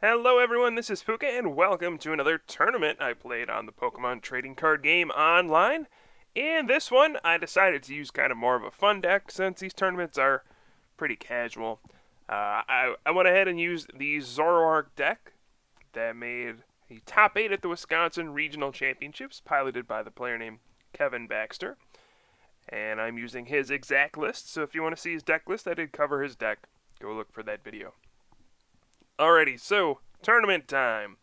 Hello everyone, this is Pooka, and welcome to another tournament I played on the Pokemon trading card game online. In this one, I decided to use kind of more of a fun deck since these tournaments are pretty casual. I went ahead and used the Zoroark deck that made the top 8 at the Wisconsin Regional Championships, piloted by the player named Kevin Baxter. And I'm using his exact list, so if you want to see his deck list, I did cover his deck. Go look for that video. Alrighty, so tournament time.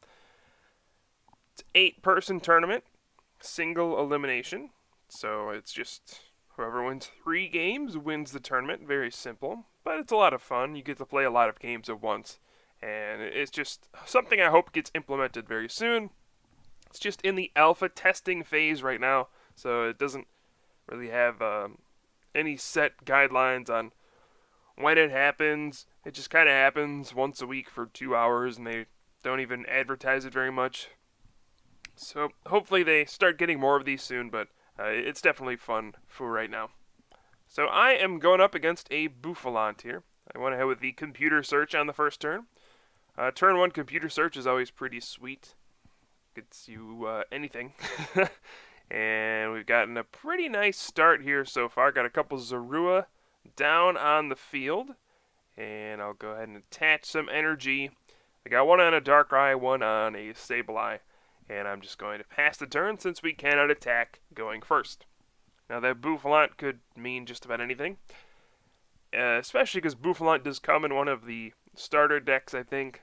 It's 8-person tournament, single elimination. So it's just whoever wins 3 games wins the tournament. Very simple, but it's a lot of fun. You get to play a lot of games at once, and it's just something I hope gets implemented very soon. It's just in the alpha testing phase right now, so it doesn't really have any set guidelines on when it happens. It just kind of happens once a week for 2 hours, and they don't even advertise it very much. So hopefully they start getting more of these soon, but it's definitely fun for right now. So I am going up against a Bouffalant here. I went ahead with the computer search on the first turn. Turn 1 computer search is always pretty sweet. Gets you anything. And we've gotten a pretty nice start here so far. Got a couple Zorua down on the field. And I'll go ahead and attach some energy. I got one on a Darkrai, one on a Sableye. And I'm just going to pass the turn since we cannot attack going first. Now that Bouffalant could mean just about anything. Especially because Bouffalant does come in one of the starter decks, I think.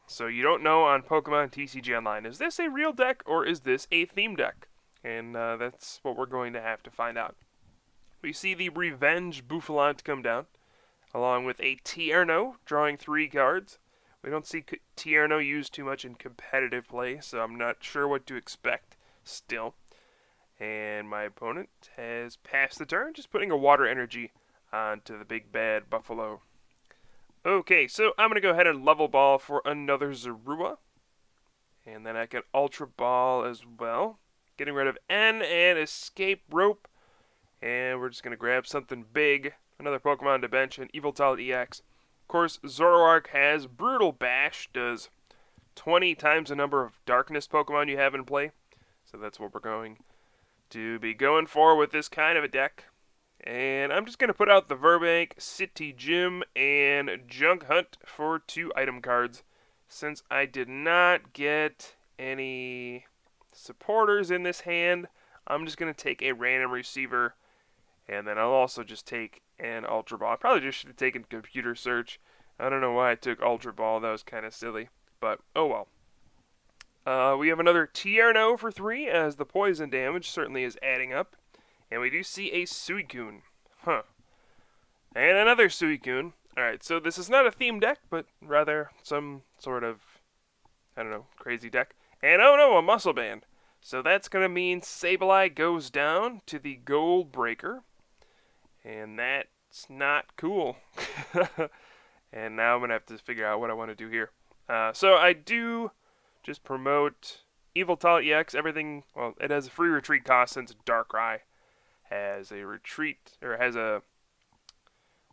So you don't know on Pokemon TCG Online, is this a real deck or is this a theme deck? And that's what we're going to have to find out. We see the Revenge Bouffalant come down, along with a Tierno, drawing 3 cards. We don't see Tierno used too much in competitive play, so I'm not sure what to expect still. And my opponent has passed the turn, just putting a water energy onto the big bad Buffalo. Okay, so I'm going to go ahead and level ball for another Zorua. And then I can Ultra Ball as well. Getting rid of N and Escape Rope. And we're just going to grab something big. Another Pokemon to bench, an Yveltal EX. Of course, Zoroark has Brutal Bash, does 20 times the number of Darkness Pokemon you have in play. So that's what we're going to be going for with this kind of a deck. And I'm just going to put out the Verbank, City Gym, and Junk Hunt for 2 item cards. Since I did not get any supporters in this hand, I'm just going to take a random receiver. And then I'll also just take an Ultra Ball. I probably just should have taken Computer Search. I don't know why I took Ultra Ball. That was kind of silly. But, oh well. We have another Tierno for 3, as the poison damage certainly is adding up. And we do see a Suicune. Huh. And another Suicune. Alright, so this is not a theme deck, but rather some sort of, I don't know, crazy deck. And oh no, a Muscle Band. So that's going to mean Sableye goes down to the Gold Breaker. And that's not cool. And now I'm going to have to figure out what I want to do here. So I do just promote Yveltal EX, everything. Well, it has a free retreat cost since Darkrai has a retreat, or has a,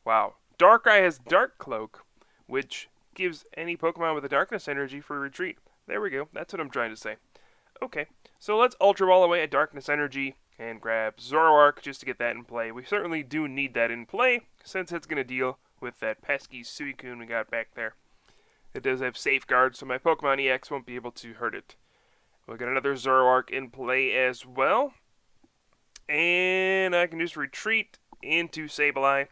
wow. Darkrai has Dark Cloak, which gives any Pokemon with a Darkness energy free retreat. There we go. That's what I'm trying to say. Okay, so let's Ultra Ball away at Darkness Energy and grab Zoroark just to get that in play. We certainly do need that in play, since it's going to deal with that pesky Suicune we got back there. It does have Safeguard, so my Pokemon EX won't be able to hurt it. We'll get another Zoroark in play as well. And I can just retreat into Sableye.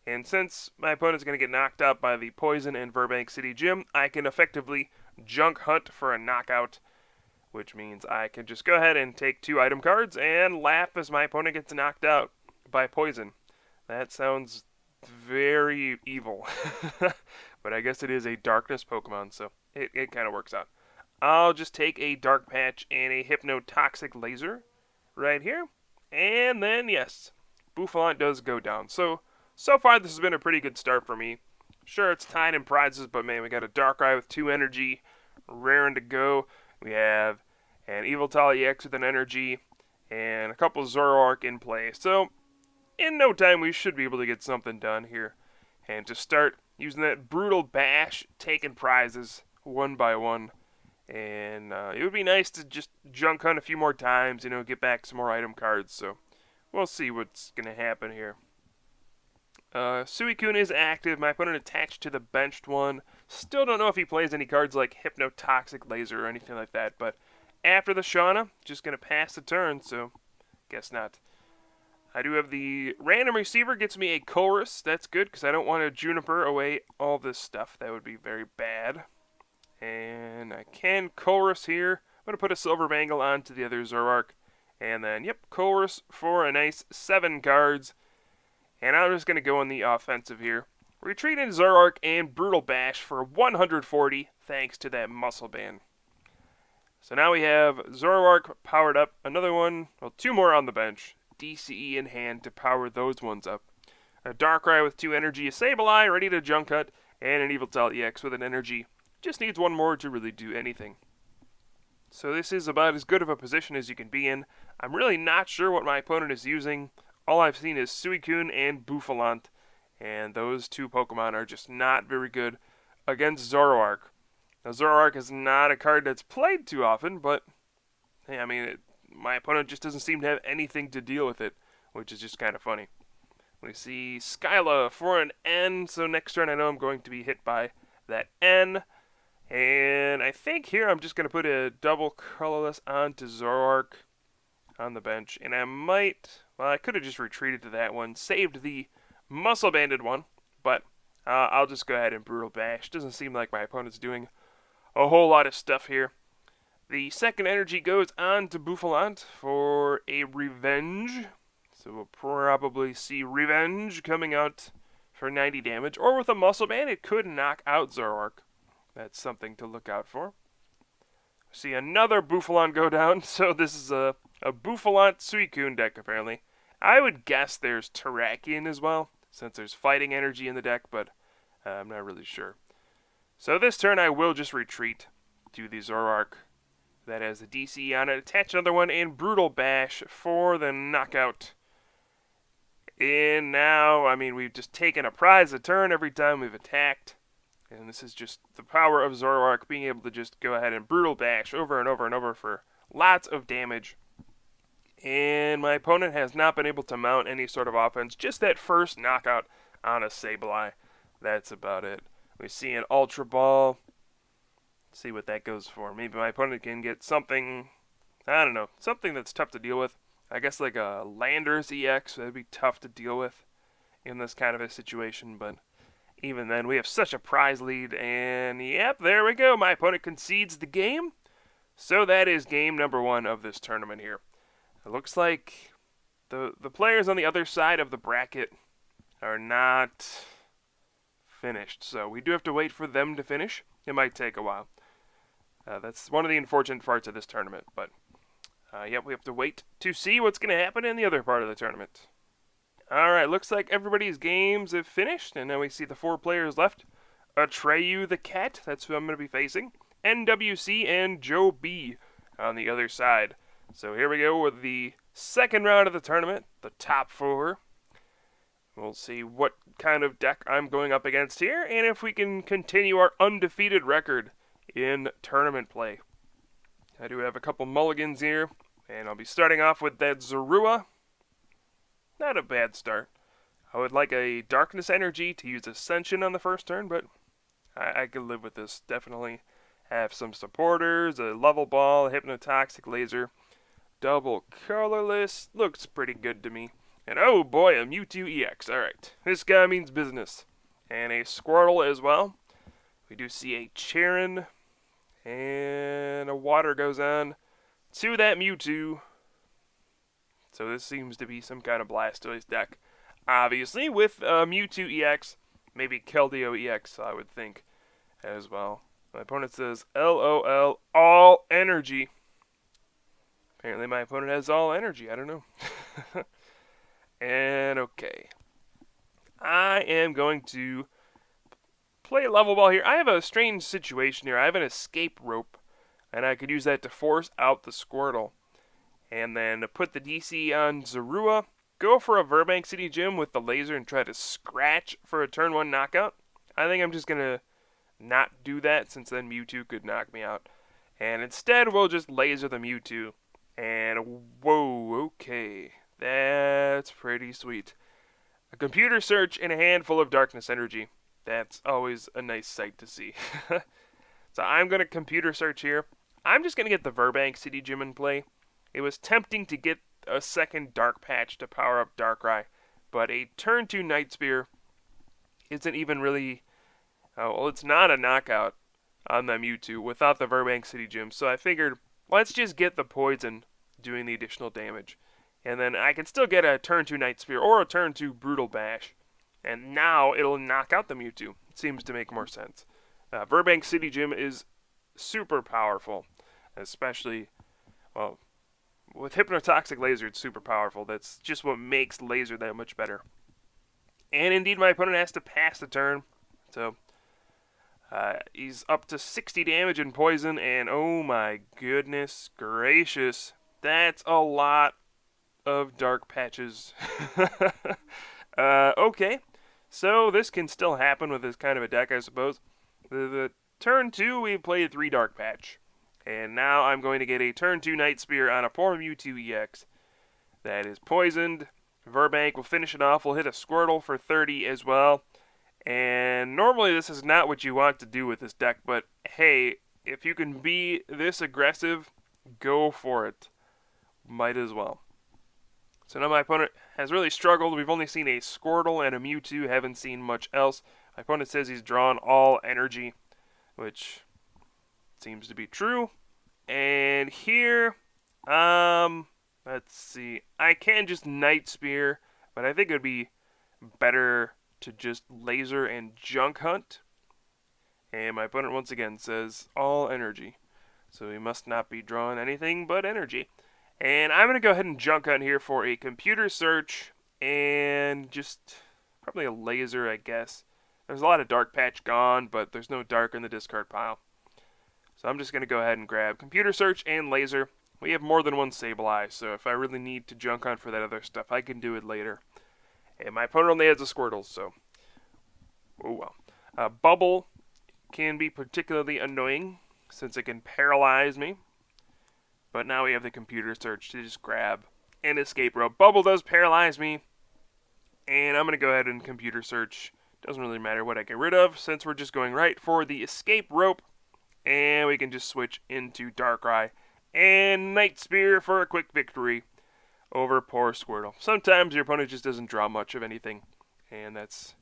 And since my opponent's going to get knocked out by the Poison and Verbank City Gym, I can effectively Junk Hunt for a knockout, which means I can just go ahead and take 2 item cards and laugh as my opponent gets knocked out by Poison. That sounds very evil. But I guess it is a Darkness Pokemon, so it kind of works out. I'll just take a Dark Patch and a Hypnotoxic Laser right here. And then, yes, Bouffalant does go down. So far this has been a pretty good start for me. Sure, it's tied in prizes, but man, we got a Darkrai with 2 energy, raring to go. We have an Yveltal EX with an energy, and a couple Zoroark in play. So, in no time, we should be able to get something done here. And to start using that Brutal Bash, taking prizes, one by one. And it would be nice to just junk hunt a few more times, you know, get back some more item cards. So we'll see what's going to happen here. Suicune is active. My opponent attached to the benched one. Still don't know if he plays any cards like Hypnotoxic Laser or anything like that. But after the Shauna, just going to pass the turn, so guess not. I do have the random receiver, gets me a Chorus. That's good, because I don't want to Juniper away all this stuff. That would be very bad. And I can Chorus here. I'm going to put a Silver Bangle onto the other Zoroark. And then, yep, Chorus for a nice 7 cards. And I'm just going to go on the offensive here. Retreat in Zoroark and Brutal Bash for 140, thanks to that Muscle Band. So now we have Zoroark powered up. Another one, well, 2 more on the bench. DCE in hand to power those ones up. A Darkrai with 2 energy, a Sableye ready to junk cut, and an Yveltal EX with an energy. Just needs 1 more to really do anything. So this is about as good of a position as you can be in. I'm really not sure what my opponent is using. All I've seen is Suicune and Bouffalant, and those 2 Pokemon are just not very good against Zoroark. Now, Zoroark is not a card that's played too often, but hey, I mean, my opponent just doesn't seem to have anything to deal with it, which is just kind of funny. We see Skyla for an N, so next turn I know I'm going to be hit by that N. And I think here I'm just going to put a double colorless onto Zoroark on the bench. And I might, well, I could have just retreated to that one, saved the Muscle Banded one, but I'll just go ahead and Brutal Bash. Doesn't seem like my opponent's doing a whole lot of stuff here. The second energy goes on to Bouffalant for a Revenge. So we'll probably see Revenge coming out for 90 damage. Or with a Muscle Band, it could knock out Zoroark. That's something to look out for. See another Bouffalant go down. So this is a Bouffalant Suicune deck, apparently. I would guess there's Terrakion as well, since there's fighting energy in the deck, but I'm not really sure. So this turn I will just retreat to the Zoroark that has the DC on it. Attach another one and Brutal Bash for the knockout. And now, I mean, we've just taken a prize a turn every time we've attacked. And this is just the power of Zoroark being able to just go ahead and Brutal Bash over and over and over for lots of damage. And my opponent has not been able to mount any sort of offense. Just that first knockout on a Sableye. That's about it. We see an Ultra Ball. Let's see what that goes for. Maybe my opponent can get something, I don't know, something that's tough to deal with. I guess like a Landers EX, that'd be tough to deal with in this kind of a situation. But even then, we have such a prize lead. And yep, there we go. My opponent concedes the game. So that is game number 1 of this tournament here. It looks like the players on the other side of the bracket are not finished. So we do have to wait for them to finish. It might take a while. That's one of the unfortunate parts of this tournament. But, yep, we have to wait to see what's going to happen in the other part of the tournament. Alright, looks like everybody's games have finished. And now we see the 4 players left. Atreyu the Cat, that's who I'm going to be facing. NWC and Joe B on the other side. So here we go with the second round of the tournament, the top 4. We'll see what kind of deck I'm going up against here, and if we can continue our undefeated record in tournament play. I do have a couple mulligans here, and I'll be starting off with that Zorua. Not a bad start. I would like a Darkness Energy to use Ascension on the first turn, but I could live with this, definitely. Have some supporters, a Level Ball, a Hypnotoxic Laser, double colorless, looks pretty good to me. And oh boy, a Mewtwo EX, alright. This guy means business. And a Squirtle as well. We do see a Charon, and a Water goes on to that Mewtwo. So this seems to be some kind of Blastoise deck. Obviously, with Mewtwo EX, maybe Keldeo EX, I would think, as well. My opponent says, LOL, all energy. Apparently my opponent has all energy, I don't know. And okay. I am going to play Level Ball here. I have a strange situation here. I have an escape rope, and I could use that to force out the Squirtle. And then put the DC on Zorua. Go for a Burbank City Gym with the laser and try to scratch for a turn 1 knockout. I think I'm just going to not do that, since then Mewtwo could knock me out. And instead, we'll just laser the Mewtwo. And whoa, okay. That's pretty sweet. A computer search and a handful of darkness energy. That's always a nice sight to see. So I'm going to computer search here. I'm just going to get the Burbank City Gym in play. It was tempting to get a second Dark Patch to power up Darkrai, but a turn 2 Night Spear isn't even really... well, it's not a knockout on the Mewtwo without the Burbank City Gym, so I figured, let's just get the Poison doing the additional damage. And then I can still get a turn 2 Night Spear or a turn 2 Brutal Bash. And now it'll knock out the Mewtwo. It seems to make more sense. Burbank City Gym is super powerful, especially, well, with Hypnotoxic Laser, it's super powerful. That's just what makes Laser that much better. And indeed, my opponent has to pass the turn. So, he's up to 60 damage in poison, and oh my goodness gracious, that's a lot of dark patches. Okay, so this can still happen with this kind of a deck, I suppose. The turn 2, we played 3 Dark Patch. And now I'm going to get a turn 2 Night Spear on a poor Mewtwo EX. That is poisoned. Burbank will finish it off. We'll hit a Squirtle for 30 as well. And normally this is not what you want to do with this deck, but hey, if you can be this aggressive, go for it. Might as well. So now my opponent has really struggled. We've only seen a Squirtle and a Mewtwo, haven't seen much else. My opponent says he's drawn all energy, which seems to be true. And here, let's see. I can just Night Spear, but I think it would be better to just laser and junk hunt. And my opponent once again says all energy. So he must not be drawing anything but energy. And I'm going to go ahead and junk hunt here for a computer search and just probably a laser, I guess. There's a lot of Dark Patch gone, but there's no dark in the discard pile. So I'm just going to go ahead and grab computer search and laser. We have more than one Sableye, so if I really need to junk hunt for that other stuff, I can do it later. And my opponent only has a Squirtle, so oh well. Bubble can be particularly annoying since it can paralyze me. But now we have the computer search to just grab an escape rope. Bubble does paralyze me, and I'm going to go ahead and computer search. Doesn't really matter what I get rid of, since we're just going right for the escape rope. And we can just switch into Darkrai and Night Spear for a quick victory over poor Squirtle. Sometimes your opponent just doesn't draw much of anything, and that's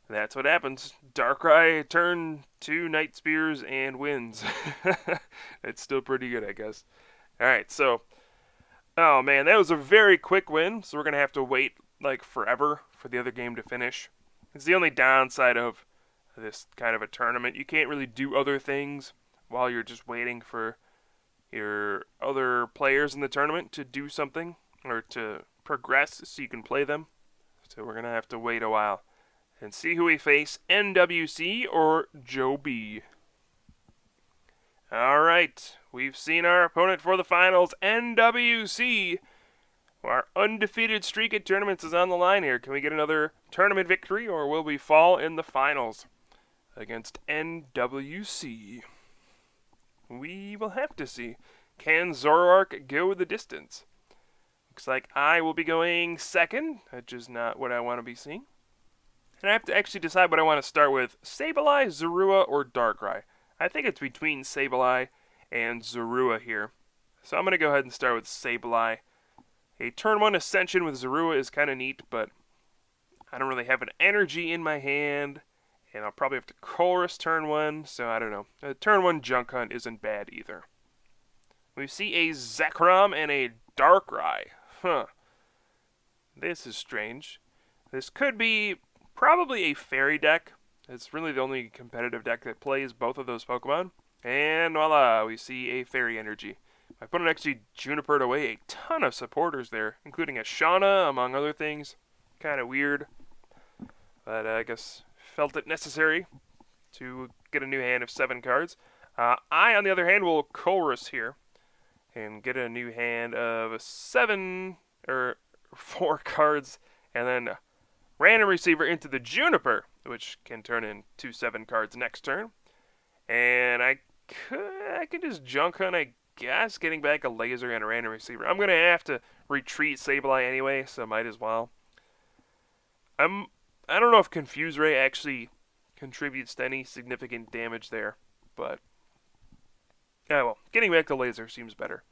what happens. Darkrai turn 2 Night Spears and wins. It's still pretty good, I guess. Alright, so, oh man, that was a very quick win, so we're going to have to wait like forever for the other game to finish. It's the only downside of this kind of a tournament. You can't really do other things while you're just waiting for your other players in the tournament to do something or to progress so you can play them. So we're going to have to wait a while and see who we face, NWC or Joe B. Alright, we've seen our opponent for the finals, NWC. Our undefeated streak at tournaments is on the line here. Can we get another tournament victory, or will we fall in the finals against NWC? We will have to see. Can Zoroark go the distance? Looks like I will be going second, which is not what I want to be seeing. And I have to actually decide what I want to start with. Sableye, Zorua, or Darkrai. I think it's between Sableye and Zorua here. So I'm going to go ahead and start with Sableye. A turn 1 Ascension with Zorua is kind of neat, but I don't really have an energy in my hand, and I'll probably have to Chorus turn 1, so I don't know. Turn 1 Junk Hunt isn't bad either. We see a Zekrom and a Darkrai. Huh. This is strange. This could be probably a Fairy deck. It's really the only competitive deck that plays both of those Pokemon. And voila, we see a Fairy Energy. My opponent actually Junipered away a ton of supporters there, including a Shauna, among other things. Kind of weird, but I guess felt it necessary to get a new hand of 7 cards. I, on the other hand, will Chorus here and get a new hand of 4 cards, and then Random Receiver into the Juniper. which can turn in 2/7 cards next turn. And I could just junk hunt, I guess, getting back a laser and a random receiver. I'm going to have to retreat Sableye anyway, so might as well. I don't know if Confuse Ray actually contributes to any significant damage there, but well, getting back to laser seems better.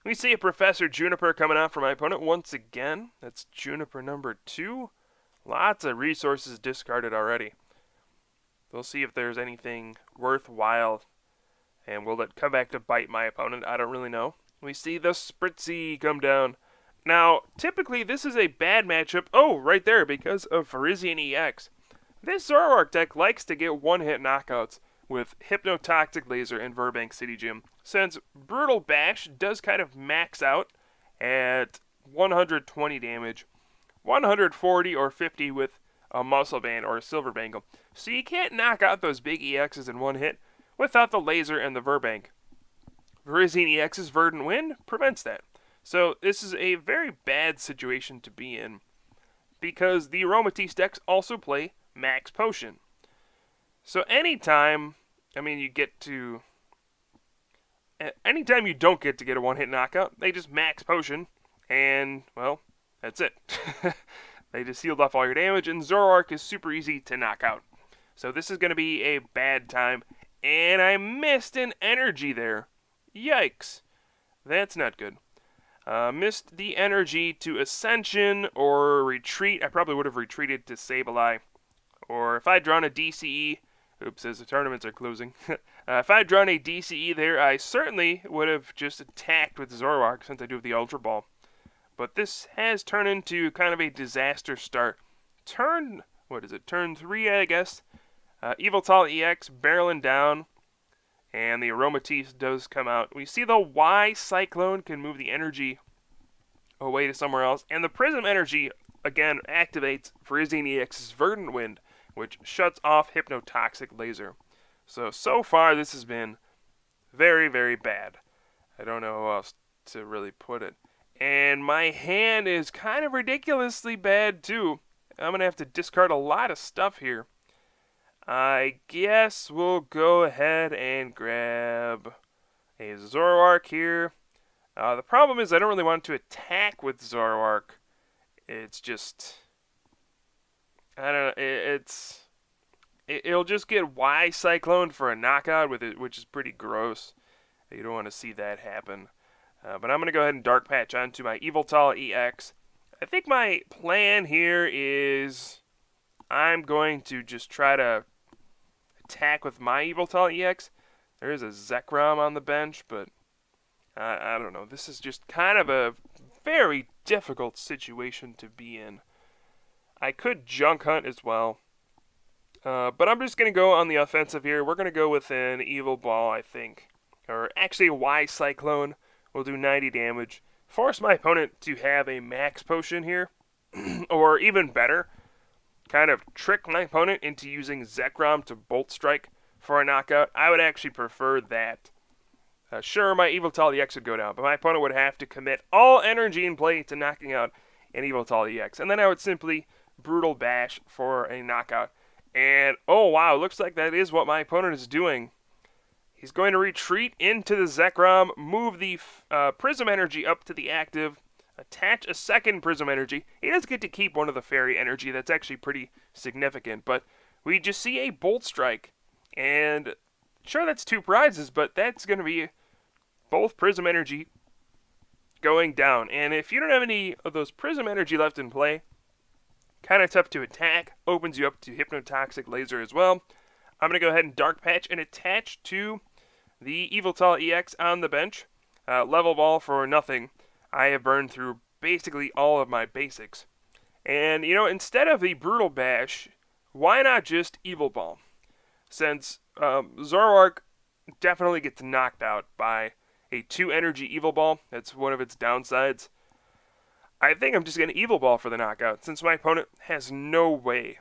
We see a Professor Juniper coming out for my opponent once again. That's Juniper number 2. Lots of resources discarded already. We'll see if there's anything worthwhile, and will it come back to bite my opponent? I don't really know. We see the Spritzy come down. Now, typically this is a bad matchup. Oh, right there, because of Virizion EX. This Zoroark deck likes to get one-hit knockouts with Hypnotoxic Laser and Verbank City Gym, since Brutal Bash does kind of max out at 120 damage, 140 or 50 with a Muscle Band or a Silver Bangle. So you can't knock out those big EXs in one hit without the Laser and the Verbank. Virizion EX's Verdant Wind prevents that. So this is a very bad situation to be in, because the Aromatisse decks also play Max Potion. So anytime, anytime you don't get to get a one-hit knockout, they just Max Potion, and, well, that's it. They just sealed off all your damage, and Zoroark is super easy to knock out. So this is going to be a bad time, and I missed an energy there. Yikes. That's not good. Missed the energy to Ascension or Retreat. I probably would have retreated to Sableye. Or if I'd drawn a DCE, oops, as the tournaments are closing. If I'd drawn a DCE there, I certainly would have just attacked with Zoroark, since I do have the Ultra Ball. But this has turned into kind of a disaster start. Turn 3, I guess. Yveltal EX barreling down, and the Aromatisse does come out. We see the Y Cyclone can move the energy away to somewhere else, and the Prism energy, again, activates Virizion EX's Verdant Wind, which shuts off Hypnotoxic Laser. So far this has been very, very bad. I don't know how else to really put it. And my hand is kind of ridiculously bad too. I'm going to have to discard a lot of stuff here. I guess we'll go ahead and grab a Zoroark here. The problem is I don't really want to attack with Zoroark. It's just, I don't know, it'll just get Y Cyclone for a knockout with it, which is pretty gross. You don't want to see that happen. But I'm going to go ahead and Dark Patch onto my Yveltal EX. I think my plan here is I'm going to just try to attack with my Yveltal EX. There is a Zekrom on the bench, but I don't know. This is just kind of a very difficult situation to be in. I could Junk Hunt as well. But I'm just going to go on the offensive here. We're going to go with an Evil Ball, I think. Or actually a Y Cyclone will do 90 damage. Force my opponent to have a Max Potion here. Or even better, kind of trick my opponent into using Zekrom to Bolt Strike for a knockout. I would actually prefer that. Sure, my Yveltal EX would go down, but my opponent would have to commit all energy in play to knocking out an Yveltal EX. And then I would simply Brutal Bash for a knockout. And, oh wow, looks like that is what my opponent is doing. He's going to retreat into the Zekrom, move the Prism Energy up to the active, attach a second Prism Energy. He does get to keep one of the Fairy Energy. That's actually pretty significant. But we just see a Bolt Strike. And sure, that's 2 prizes, but that's going to be both Prism Energy going down. And if you don't have any of those Prism Energy left in play, kind of tough to attack. Opens you up to Hypnotoxic Laser as well. I'm going to go ahead and Dark Patch and attach to the Yveltal EX on the bench. Level Ball for nothing. I have burned through basically all of my basics. And, you know, instead of the Brutal Bash, why not just Evil Ball? Since Zoroark definitely gets knocked out by a 2-energy Evil Ball. That's one of its downsides. I think I'm just going to Evil Ball for the knockout, since my opponent has no way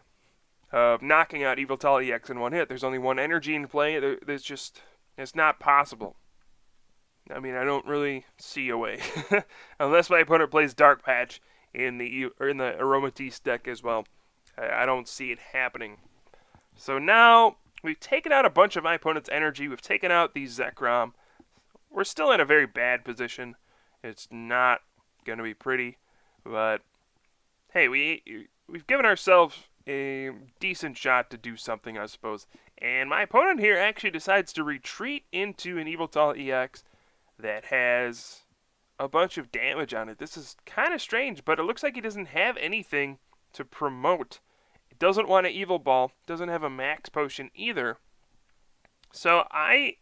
of knocking out Yveltal EX in one hit. There's only 1 energy in play. It's not possible. I mean, I don't really see a way. Unless my opponent plays Dark Patch in the Aromatisse deck as well. I don't see it happening. So now we've taken out a bunch of my opponent's energy. We've taken out the Zekrom. We're still in a very bad position. It's not going to be pretty, but hey, we've given ourselves a decent shot to do something, I suppose. And my opponent here actually decides to retreat into an Yveltal EX that has a bunch of damage on it. This is kind of strange, but it looks like he doesn't have anything to promote. It doesn't want an Evil Ball, doesn't have a max potion either. So I'm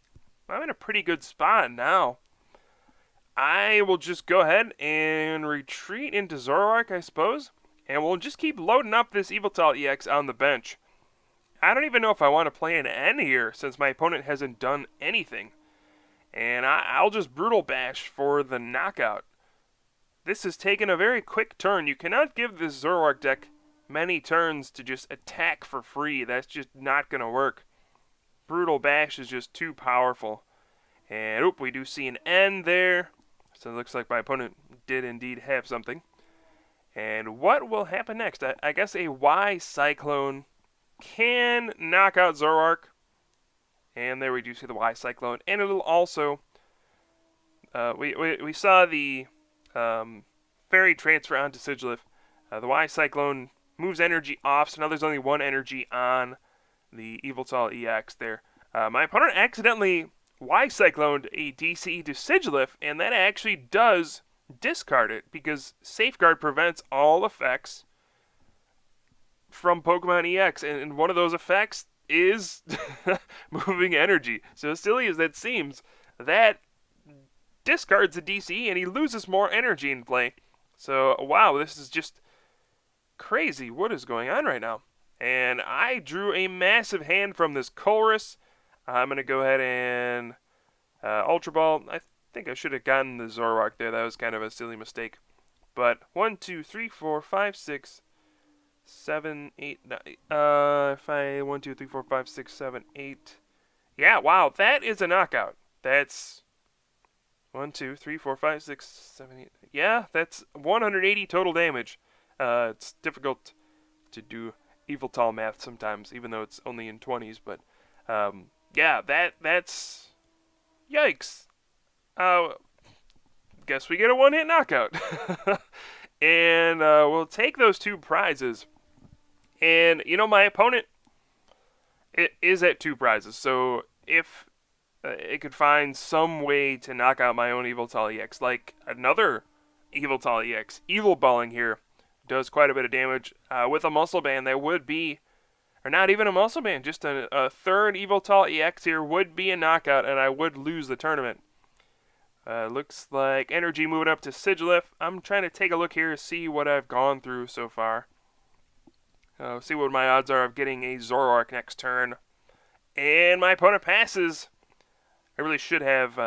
in a pretty good spot now. I will just go ahead and retreat into Zoroark, I suppose. And we'll just keep loading up this Yveltal EX on the bench. I don't even know if I want to play an N here, since my opponent hasn't done anything. And I'll just Brutal Bash for the knockout. This has taken a very quick turn. You cannot give this Zoroark deck many turns to just attack for free. That's just not going to work. Brutal Bash is just too powerful. And, oop, we do see an N there. So it looks like my opponent did indeed have something. And what will happen next? I guess a Y Cyclone can knock out Zoroark. And there we do see the Y Cyclone. And it'll also... we saw the Fairy transfer onto Sigilif. The Y Cyclone moves energy off, so now there's only one energy on the Yveltal EX there. My opponent accidentally Y Cycloned a DCE to Sigilif, and that actually does discard it, because Safeguard prevents all effects from Pokemon EX, and one of those effects is moving energy. So as silly as that seems, that discards the DCE, and he loses more energy in play. So, wow, this is just crazy. What is going on right now? And I drew a massive hand from this Colress. I'm going to go ahead and Ultra Ball. I think I should have gotten the Zoroark there. That was kind of a silly mistake. But 1, 2, 3, 4, 5, 6, 7, 8, 9. 1, 2, 3, 4, 5, 6, 7, 8. Yeah, wow, that is a knockout. That's 1, 2, 3, 4, 5, 6, 7, 8. Yeah, that's 180 total damage. It's difficult to do Yveltal math sometimes, even though it's only in 20s. But yeah, that's yikes. Guess we get a one-hit knockout. And we'll take those two prizes. And, you know, my opponent is at 2 prizes. So if it could find some way to knock out my own Yveltal EX, like another Yveltal EX, Evil Balling here does quite a bit of damage. With a Muscle Band, that would be, or not even a Muscle Band, just a third Yveltal EX here would be a knockout, and I would lose the tournament. Looks like energy moving up to Sigilif. I'm trying to take a look here to see what I've gone through so far. See what my odds are of getting a Zoroark next turn. And my opponent passes. I really should have,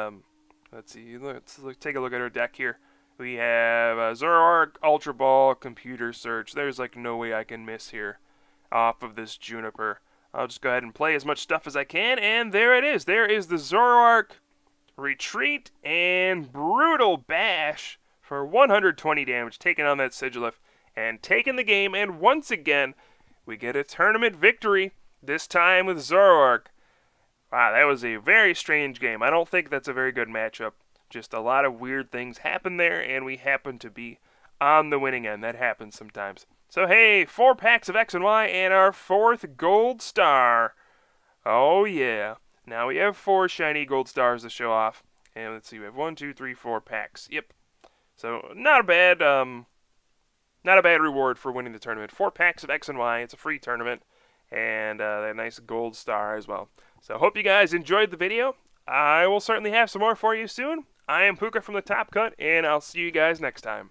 let's see, let's take a look at our deck here. We have Zoroark, Ultra Ball, Computer Search. There's like no way I can miss here off of this Juniper. I'll just go ahead and play as much stuff as I can, and there it is. There is the Zoroark Retreat and Brutal Bash for 120 damage, taking on that Sigilif and taking the game. And once again, we get a tournament victory, this time with Zoroark. Wow, that was a very strange game. I don't think that's a very good matchup. Just a lot of weird things happen there, and we happen to be on the winning end. That happens sometimes. So hey, 4 packs of X and Y and our 4th gold star. Oh yeah. Now we have 4 shiny gold stars to show off. And let's see, we have 1, 2, 3, 4 packs. Yep. So not a bad reward for winning the tournament. 4 packs of X and Y. It's a free tournament. And that nice gold star as well. So hope you guys enjoyed the video. I will certainly have some more for you soon. I am Pooka from the Top Cut, and I'll see you guys next time.